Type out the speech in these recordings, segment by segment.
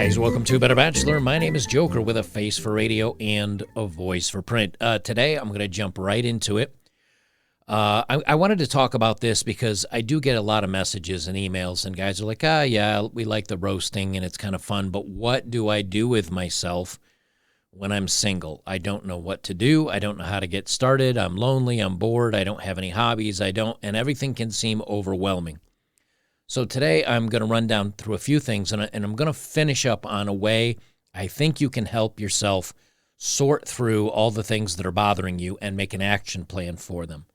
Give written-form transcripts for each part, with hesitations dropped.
guys, welcome to Better Bachelor. My name is Joker with a face for radio and a voice for print. Today, I'm going to jump right into it. I wanted to talk about this because I do get a lot of messages and emails, and guys are like, yeah, we like the roasting and it's kind of fun, but what do I do with myself when I'm single? I don't know what to do. I don't know how to get started. I'm lonely. I'm bored. I don't have any hobbies. And everything can seem overwhelming. So today I'm going to run down through a few things, and I'm going to finish up on a way I think you can help yourself sort through all the things that are bothering you and make an action plan for them.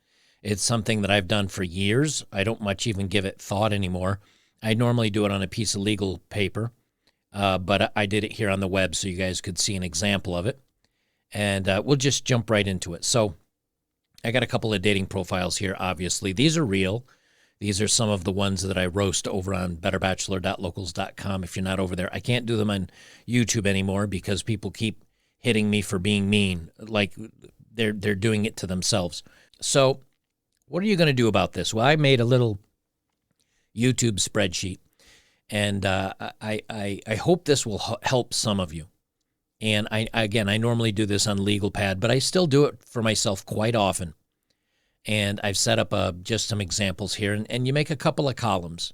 It's something that I've done for years. I don't much even give it thought anymore. I normally do it on a piece of legal paper, but I did it here on the web so you guys could see an example of it. And we'll just jump right into it. So I got a couple of dating profiles here, obviously. These are real. These are some of the ones that I roast over on betterbachelor.locals.com. If you're not over there, I can't do them on YouTube anymore because people keep hitting me for being mean, like they're doing it to themselves. So what are you going to do about this? Well, I made a little YouTube spreadsheet, and I hope this will help some of you. And I normally do this on Legal Pad, but I still do it for myself quite often. And I've set up just some examples here, and you make a couple of columns.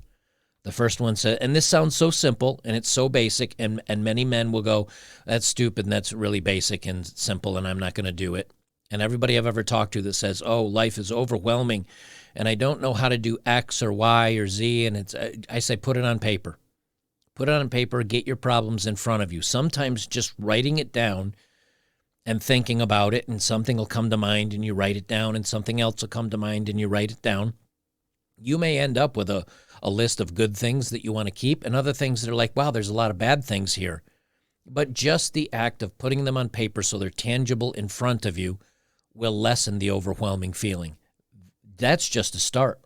The first one says, and this sounds so simple, and it's so basic, and many men will go, that's stupid, and that's really basic and simple, and I'm not going to do it. And everybody I've ever talked to that says, oh, life is overwhelming, and I don't know how to do X or Y or Z, and I say put it on paper. Put it on paper, get your problems in front of you. Sometimes just writing it down and thinking about it, and something will come to mind and you write it down, and something else will come to mind and you write it down. You may end up with a list of good things that you want to keep and other things that are like, wow, there's a lot of bad things here. But just the act of putting them on paper so they're tangible in front of you will lessen the overwhelming feeling. That's just a start.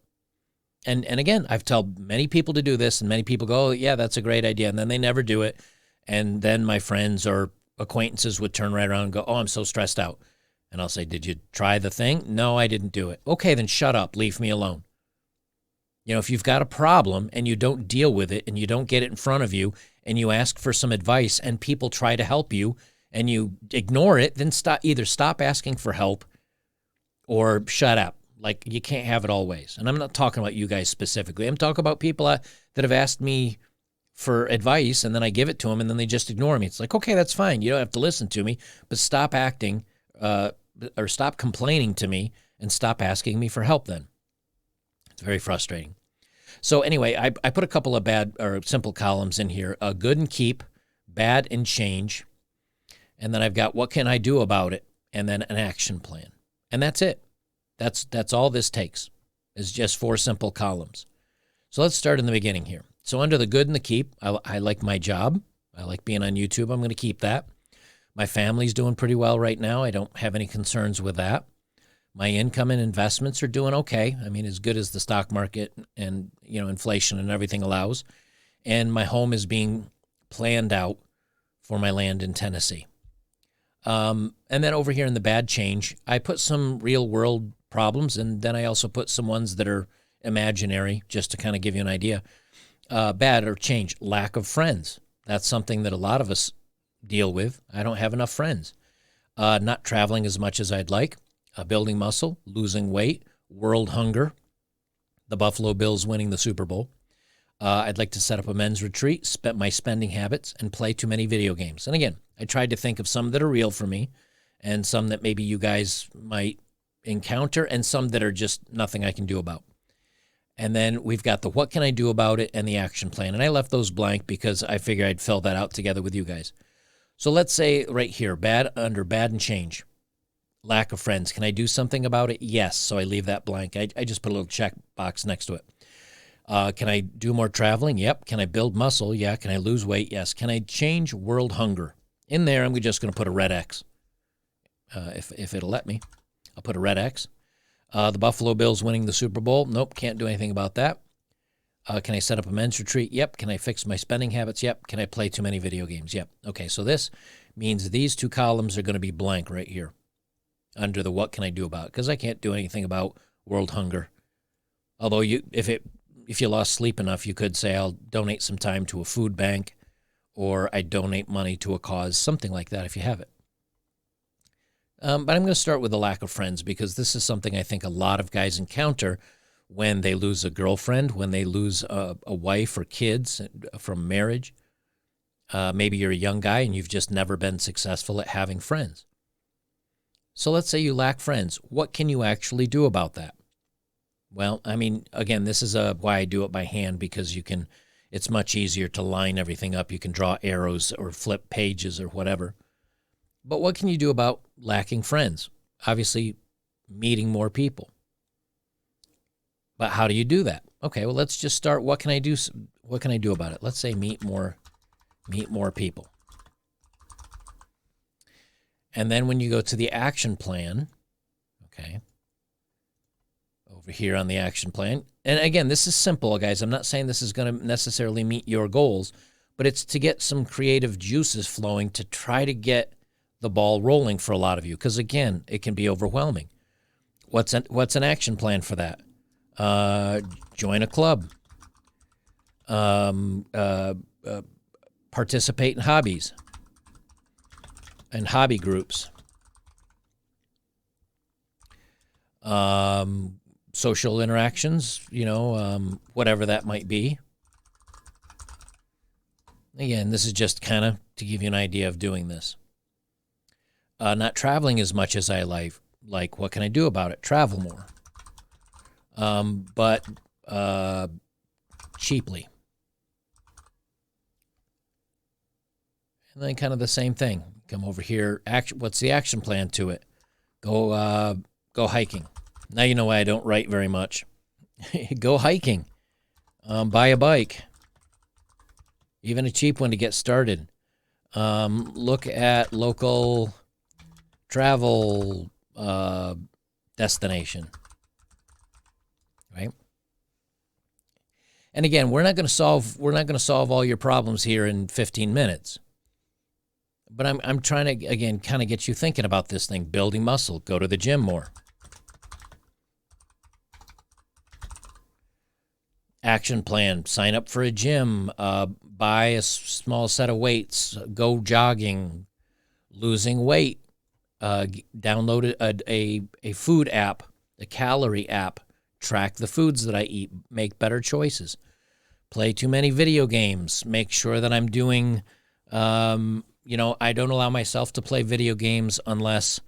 And again, I've told many people to do this, and many people go, oh, yeah, that's a great idea. And then they never do it. And then my friends or acquaintances would turn right around and go, oh, I'm so stressed out. And I'll say, did you try the thing? No, I didn't do it. Okay, then shut up. Leave me alone. You know, if you've got a problem and you don't deal with it and you don't get it in front of you and you ask for some advice and people try to help you and you ignore it, then either stop asking for help or shut up. Like, you can't have it always. And I'm not talking about you guys specifically. I'm talking about people that have asked me for advice, and then I give it to them, and then they just ignore me. It's like, okay, that's fine. You don't have to listen to me, but stop acting or stop complaining to me and stop asking me for help then. It's very frustrating. So anyway, I put a couple of bad or simple columns in here, good and keep, bad and change, and then I've got what can I do about it, and then an action plan. And that's it. That's all this takes, is just 4 simple columns. So let's start in the beginning here. So under the good and the keep, I like my job. I like being on YouTube. I'm going to keep that. My family's doing pretty well right now. I don't have any concerns with that. My income and investments are doing okay. I mean, as good as the stock market and, inflation and everything allows. And my home is being planned out for my land in Tennessee. And then over here in the bad change, I put some real world problems, and then I also put some ones that are imaginary, just to kind of give you an idea. Bad or change, lack of friends. That's something that a lot of us deal with. I don't have enough friends. Not traveling as much as I'd like. Building muscle, losing weight, world hunger, the Buffalo Bills winning the Super Bowl. I'd like to set up a men's retreat, my spending habits, and play too many video games. And again, I tried to think of some that are real for me and some that maybe you guys might encounter and some that are just nothing I can do about. And then we've got the what can I do about it and the action plan. And I left those blank because I figured I'd fill that out together with you guys. So let's say right here, under bad and change, lack of friends. Can I do something about it? Yes. So I leave that blank. I just put a little check box next to it. Can I do more traveling? Yep. Can I build muscle? Yeah. Can I lose weight? Yes. Can I change world hunger? In there, I'm just going to put a red X. If it'll let me, I'll put a red X. The Buffalo Bills winning the Super Bowl? Nope, can't do anything about that. Can I set up a men's retreat? Yep. Can I fix my spending habits? Yep. Can I play too many video games? Yep. Okay, so this means these 2 columns are going to be blank right here under the what can I do about it, because I can't do anything about world hunger. Although if you lost sleep enough, you could say I'll donate some time to a food bank or I donate money to a cause, something like that if you have it. But I'm going to start with the lack of friends, because this is something I think a lot of guys encounter when they lose a girlfriend, when they lose a wife or kids from marriage. Maybe you're a young guy and you've just never been successful at having friends. So let's say you lack friends. What can you actually do about that? Well, I mean, again, this is why I do it by hand, because it's much easier to line everything up. You can draw arrows or flip pages or whatever. But what can you do about lacking friends? Obviously, meeting more people. But how do you do that? Okay, well, let's just start. What can I do? What can I do about it? Let's say meet more people. And then when you go to the action plan, okay, over here on the action plan, and again, this is simple, guys. I'm not saying this is going to necessarily meet your goals, but it's to get some creative juices flowing to try to get the ball rolling for a lot of you, because again, it can be overwhelming. What's an action plan for that? Join a club. Participate in hobbies and hobby groups. Social interactions, whatever that might be. Again, this is just kind of to give you an idea of doing this. Not traveling as much as I like. What can I do about it? Travel more. But cheaply. And then kind of the same thing. Come over here. What's the action plan to it? Go hiking. Now you know why I don't write very much. Go hiking. Buy a bike. Even a cheap one to get started. Look at local travel destination. Right? And again, we're not going to solve all your problems here in 15 minutes. But I'm trying to, again, kind of get you thinking about this thing. Building muscle. Go to the gym more. Action plan. Sign up for a gym. Buy a small set of weights. Go jogging. Losing weight. Download a food app. A calorie app. Track the foods that I eat. Make better choices. Play too many video games. Make sure that I'm doing... I don't allow myself to play video games unless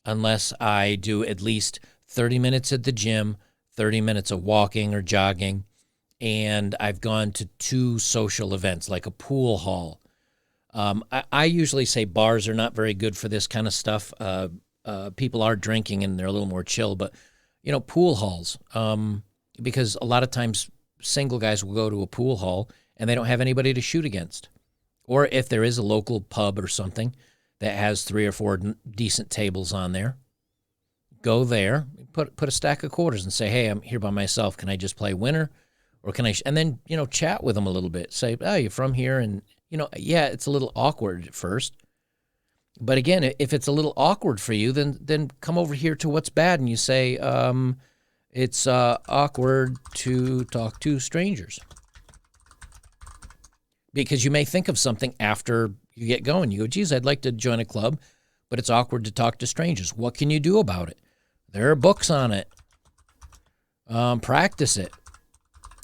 I do at least 30 minutes at the gym, 30 minutes of walking or jogging, and I've gone to 2 social events, like a pool hall. I usually say bars are not very good for this kind of stuff. People are drinking and they're a little more chill, but, pool halls, because a lot of times single guys will go to a pool hall and they don't have anybody to shoot against. Or if there is a local pub or something that has 3 or 4 decent tables on there, go there, put a stack of quarters and say, hey, I'm here by myself. Can I just play winner? Or can I, and then, chat with them a little bit. Say, oh, you're from here. And, yeah, it's a little awkward at first. But again, if it's a little awkward for you, then come over here to what's bad. And you say, it's awkward to talk to strangers. Because you may think of something after you get going. You go, geez, I'd like to join a club, but it's awkward to talk to strangers. What can you do about it? There are books on it. Practice it,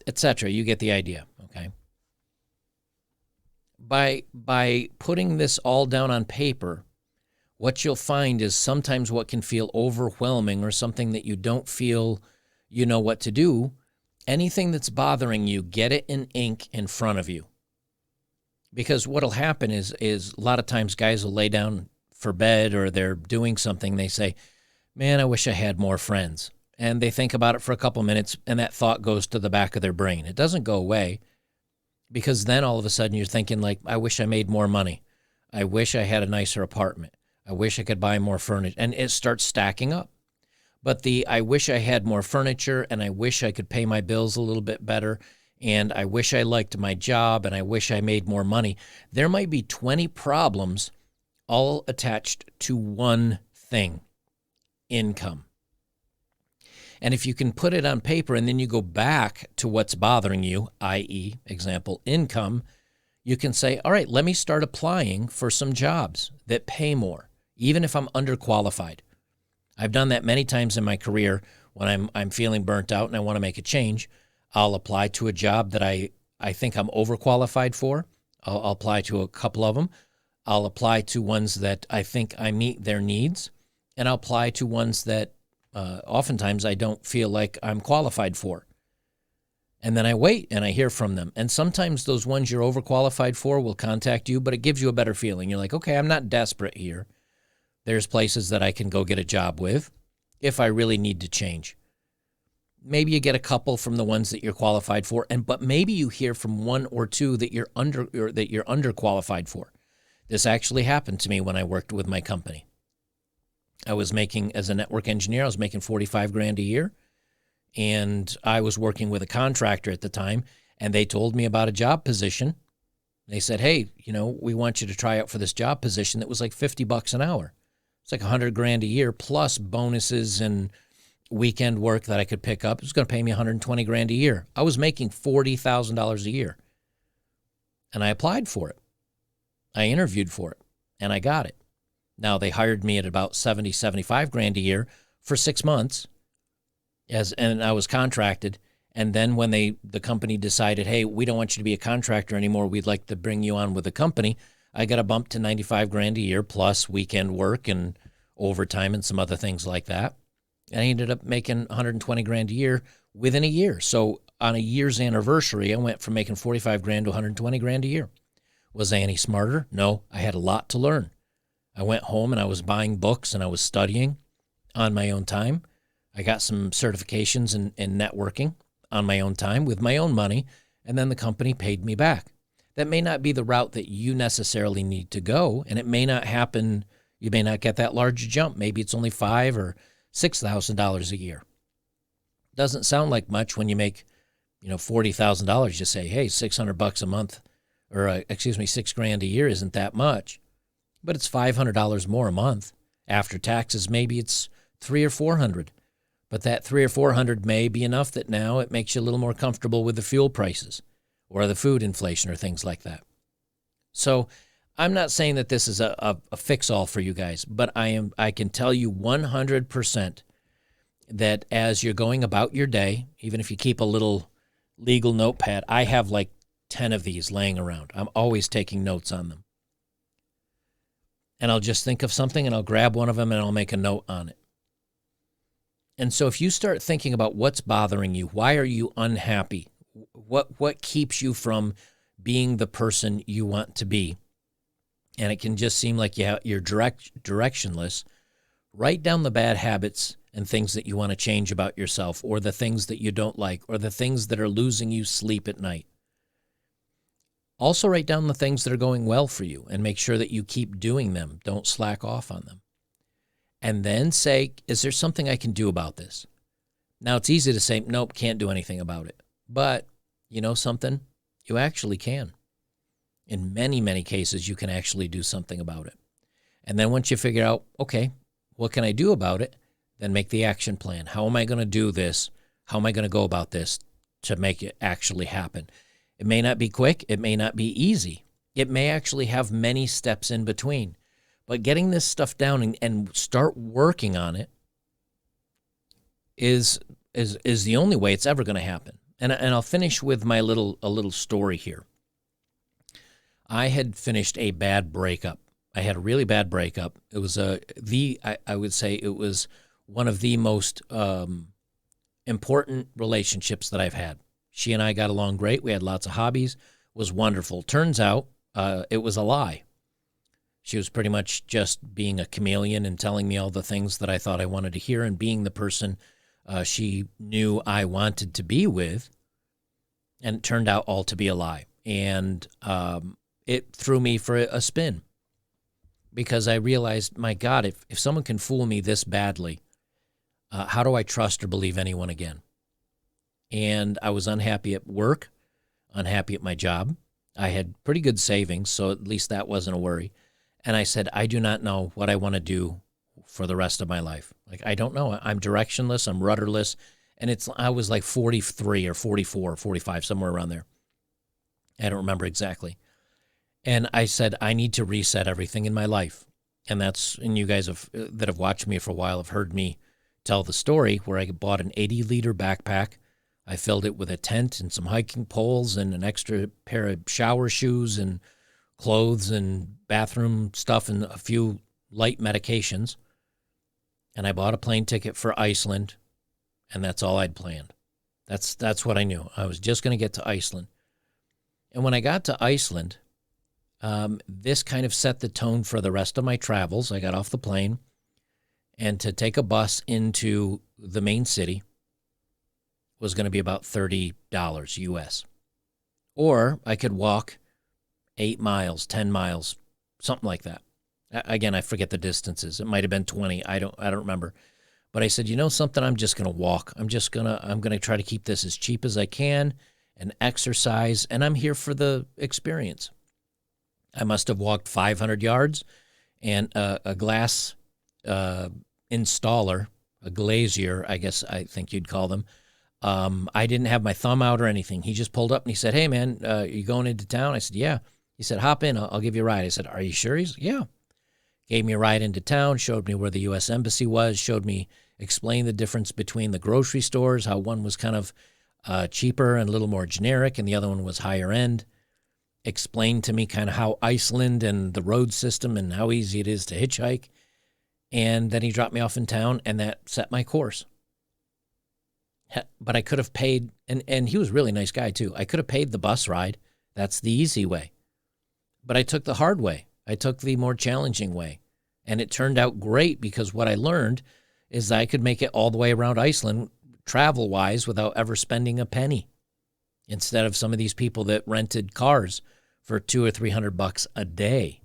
etc. You get the idea, okay? By putting this all down on paper, what you'll find is sometimes what can feel overwhelming or something that you don't feel you know what to do, anything that's bothering you, get it in ink in front of you. Because what'll happen is a lot of times guys will lay down for bed or they're doing something. They say, man, I wish I had more friends. And they think about it for a couple minutes and that thought goes to the back of their brain. It doesn't go away because then all of a sudden you're thinking like, I wish I made more money. I wish I had a nicer apartment. I wish I could buy more furniture. And it starts stacking up. But I wish I had more furniture and I wish I could pay my bills a little bit better. And I wish I liked my job, and I wish I made more money. There might be 20 problems all attached to one thing, income. And if you can put it on paper and then you go back to what's bothering you, i.e., example, income, You can say, all right, let me start applying for some jobs that pay more, even if I'm underqualified. I've done that many times in my career when I'm feeling burnt out and I want to make a change. I'll apply to a job that I think I'm overqualified for. I'll apply to a couple of them. I'll apply to ones that I think I meet their needs, and I'll apply to ones that oftentimes I don't feel like I'm qualified for. And then I wait and I hear from them. And sometimes those ones you're overqualified for will contact you, but it gives you a better feeling. You're like, okay, I'm not desperate here. There's places that I can go get a job with if I really need to change. Maybe you get a couple from the ones that you're qualified for, but maybe you hear from one or two that you're underqualified for. This actually happened to me when I worked with my company. I was making, as a network engineer, I was making $45,000 a year. And I was working with a contractor at the time, and they told me about a job position. They said, hey, we want you to try out for this job position that was like $50 an hour. It's like $100,000 a year plus bonuses and weekend work that I could pick up. It was going to pay me $120,000 a year. I was making $40,000 a year. And I applied for it. I interviewed for it, and I got it. Now, they hired me at about $75,000 a year for 6 months. And I was contracted, and then when the company decided, hey, we don't want you to be a contractor anymore, we'd like to bring you on with the company, I got a bump to $95,000 a year plus weekend work and overtime and some other things like that. And I ended up making $120,000 a year within a year. So on a year's anniversary, I went from making $45,000 to $120,000 a year. Was I any smarter? No, I had a lot to learn. I went home and I was buying books and I was studying on my own time. I got some certifications in networking on my own time with my own money, and then the company paid me back. That may not be the route that you necessarily need to go, and it may not happen. You may not get that large jump. Maybe it's only $5,000 or $6,000 a year. Doesn't sound like much when you make, $40,000. You say, hey, $600 a month, or $6,000 a year isn't that much, but it's $500 more a month after taxes. Maybe it's $300 or $400. But that $300 or $400 may be enough that now it makes you a little more comfortable with the fuel prices or the food inflation or things like that. So I'm not saying that this is a fix-all for you guys, but I can tell you 100% that as you're going about your day, even if you keep a little legal notepad, I have like 10 of these laying around. I'm always taking notes on them. And I'll just think of something and I'll grab one of them and I'll make a note on it. And so if you start thinking about what's bothering you, why are you unhappy? What keeps you from being the person you want to be? And it can just seem like you're directionless. Write down the bad habits and things that you want to change about yourself, or the things that you don't like, or the things that are losing you sleep at night. Also write down the things that are going well for you and make sure that you keep doing them. Don't slack off on them. And then say, is there something I can do about this? Now, it's easy to say, nope, can't do anything about it. But you know something? You actually can. In many, many cases, you can actually do something about it. And then once you figure out, okay, what can I do about it? Then make the action plan. How am I going to do this? How am I going to go about this to make it actually happen? It may not be quick. It may not be easy. It may actually have many steps in between. But getting this stuff down and start working on it is the only way it's ever going to happen. And I'll finish with a little story here. I had finished a bad breakup. I had a really bad breakup. It was I would say it was one of the most important relationships that I've had. She and I got along great. We had lots of hobbies. It was wonderful. Turns out it was a lie. She was pretty much just being a chameleon and telling me all the things that I thought I wanted to hear and being the person she knew I wanted to be with. And it turned out all to be a lie. And it threw me for a spin because I realized, my God, if someone can fool me this badly, how do I trust or believe anyone again? And I was unhappy at work, unhappy at my job. I had pretty good savings, so at least that wasn't a worry. And I said, I do not know what I want to do for the rest of my life. Like, I don't know. I'm directionless. I'm rudderless. And I was like 43 or 44 or 45, somewhere around there. I don't remember exactly. And I said, I need to reset everything in my life. And you guys that have watched me for a while have heard me tell the story where I bought an 80-liter backpack. I filled it with a tent and some hiking poles and an extra pair of shower shoes and clothes and bathroom stuff and a few light medications. And I bought a plane ticket for Iceland, and that's all I'd planned. That's what I knew. I was just going to get to Iceland. And when I got to Iceland, this kind of set the tone for the rest of my travels. I got off the plane, and to take a bus into the main city was going to be about $30 US. Or I could walk 8 miles, 10 miles, something like that. Again, I forget the distances. It might have been 20. I don't remember. But I said, you know something? I'm just going to walk. I'm going to try to keep this as cheap as I can and exercise, and I'm here for the experience. I must have walked 500 yards, and a glass installer, a glazier, I think you'd call them. I didn't have my thumb out or anything. He just pulled up and he said, hey, man, you going into town? I said, yeah. He said, hop in. I'll give you a ride. I said, are you sure? He said, yeah. Gave me a ride into town, showed me where the U.S. Embassy was, explained the difference between the grocery stores, how one was kind of cheaper and a little more generic and the other one was higher end. Explained to me kind of how Iceland and the road system and how easy it is to hitchhike. And then he dropped me off in town, and that set my course. But I could have paid, and he was a really nice guy too. I could have paid the bus ride. That's the easy way. But I took the hard way. I took the more challenging way. And it turned out great because what I learned is that I could make it all the way around Iceland travel-wise without ever spending a penny, instead of some of these people that rented cars for $200 or $300 a day.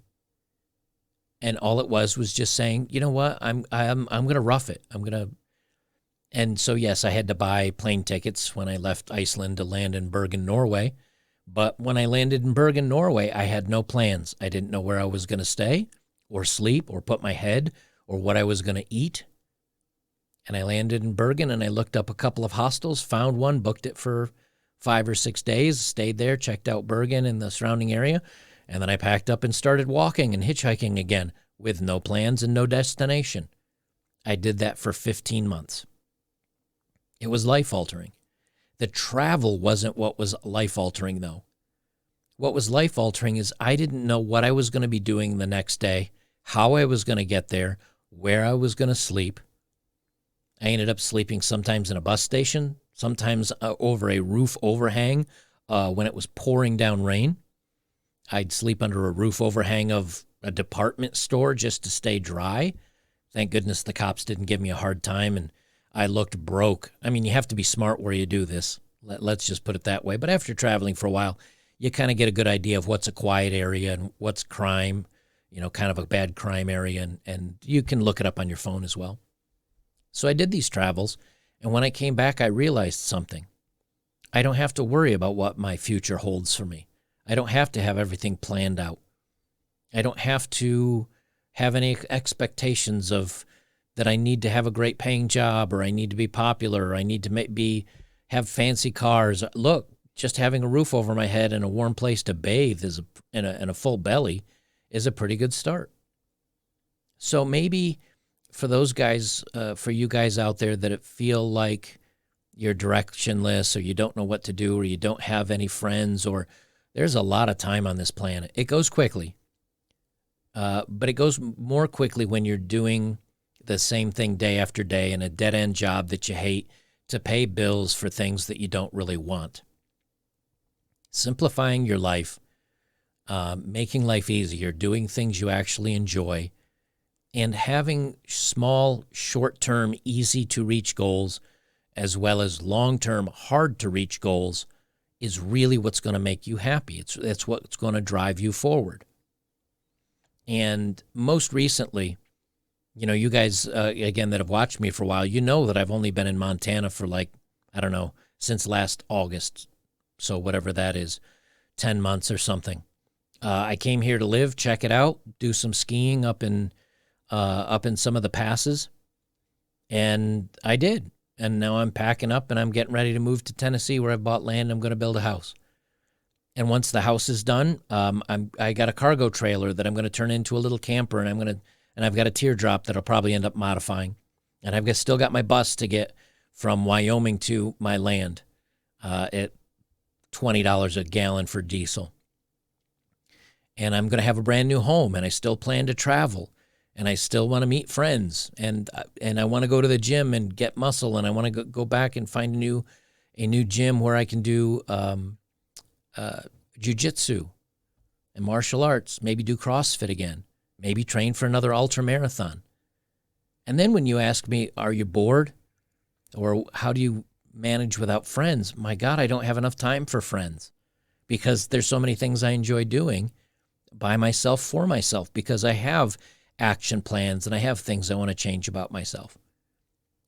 And all it was just saying, you know what, I'm going to rough it. And so, yes, I had to buy plane tickets when I left Iceland to land in Bergen, Norway. But when I landed in Bergen, Norway, I had no plans. I didn't know where I was going to stay or sleep or put my head or what I was going to eat. And I landed in Bergen, and I looked up a couple of hostels, found one, booked it for 5 or 6 days, stayed there, checked out Bergen and the surrounding area, and then I packed up and started walking and hitchhiking again with no plans and no destination. I did that for 15 months. It was life-altering. The travel wasn't what was life-altering, though. What was life-altering is I didn't know what I was going to be doing the next day, how I was going to get there, where I was going to sleep. I ended up sleeping sometimes in a bus station, sometimes over a roof overhang when it was pouring down rain. I'd sleep under a roof overhang of a department store just to stay dry. Thank goodness the cops didn't give me a hard time, and I looked broke. I mean, you have to be smart where you do this. Let's just put it that way. But after traveling for a while, you kind of get a good idea of what's a quiet area and what's crime, kind of a bad crime area, and you can look it up on your phone as well. So I did these travels, and when I came back, I realized something. I don't have to worry about what my future holds for me. I don't have to have everything planned out. I don't have to have any expectations of that I need to have a great paying job, or I need to be popular, or I need to have fancy cars. Look, just having a roof over my head and a warm place to bathe and a full belly is a pretty good start. So maybe for those guys, for you guys out there that feel like you're directionless, or you don't know what to do, or you don't have any friends, or there's a lot of time on this planet. It goes quickly, but it goes more quickly when you're doing the same thing day after day in a dead-end job that you hate to pay bills for things that you don't really want. Simplifying your life, making life easier, doing things you actually enjoy, and having small, short-term, easy-to-reach goals as well as long-term, hard-to-reach goals is really what's going to make you happy. It's what's going to drive you forward. And most recently, you guys, again, that have watched me for a while, you know that I've only been in Montana for since last August. So whatever that is, 10 months or something. I came here to live, check it out, do some skiing up in some of the passes, and I did. And now I'm packing up and I'm getting ready to move to Tennessee, where I've bought land. I'm going to build a house. And once the house is done, I got a cargo trailer that I'm going to turn into a little camper, and I've got a teardrop that I'll probably end up modifying, and still got my bus to get from Wyoming to my land at $20 a gallon for diesel. And I'm going to have a brand new home, and I still plan to travel, and I still want to meet friends, and I want to go to the gym and get muscle, and I want to go back and find a new gym where I can do jiu-jitsu and martial arts, maybe do CrossFit again, maybe train for another ultra marathon. And then when you ask me, are you bored? Or how do you manage without friends? My God, I don't have enough time for friends because there's so many things I enjoy doing by myself, for myself, because I have action plans and I have things I want to change about myself.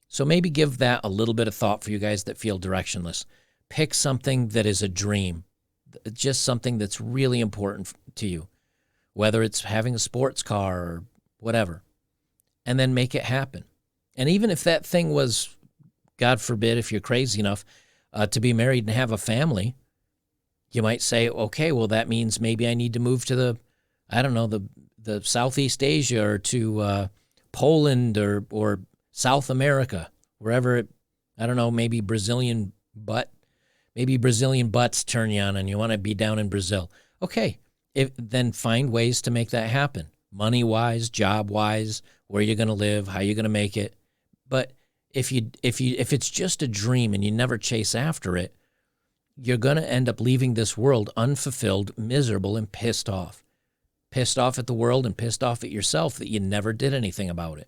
So maybe give that a little bit of thought for you guys that feel directionless. Pick something that is a dream, just something that's really important to you, whether it's having a sports car or whatever, and then make it happen. And even if that thing was, God forbid, if you're crazy enough to be married and have a family, you might say, okay, well, that means maybe I need to move to the Southeast Asia or to Poland or South America, wherever maybe Brazilian butts turn you on and you want to be down in Brazil. Okay, then find ways to make that happen. Money-wise, job-wise, where you're going to live, how you're going to make it. But if it's just a dream and you never chase after it, you're going to end up leaving this world unfulfilled, miserable, and pissed off. Pissed off at the world and pissed off at yourself that you never did anything about it.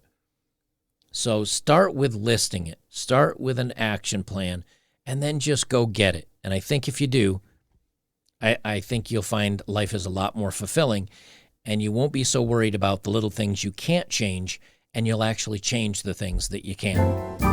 So start with listing it. Start with an action plan, and then just go get it. And I think if you do, I think you'll find life is a lot more fulfilling, and you won't be so worried about the little things you can't change, and you'll actually change the things that you can.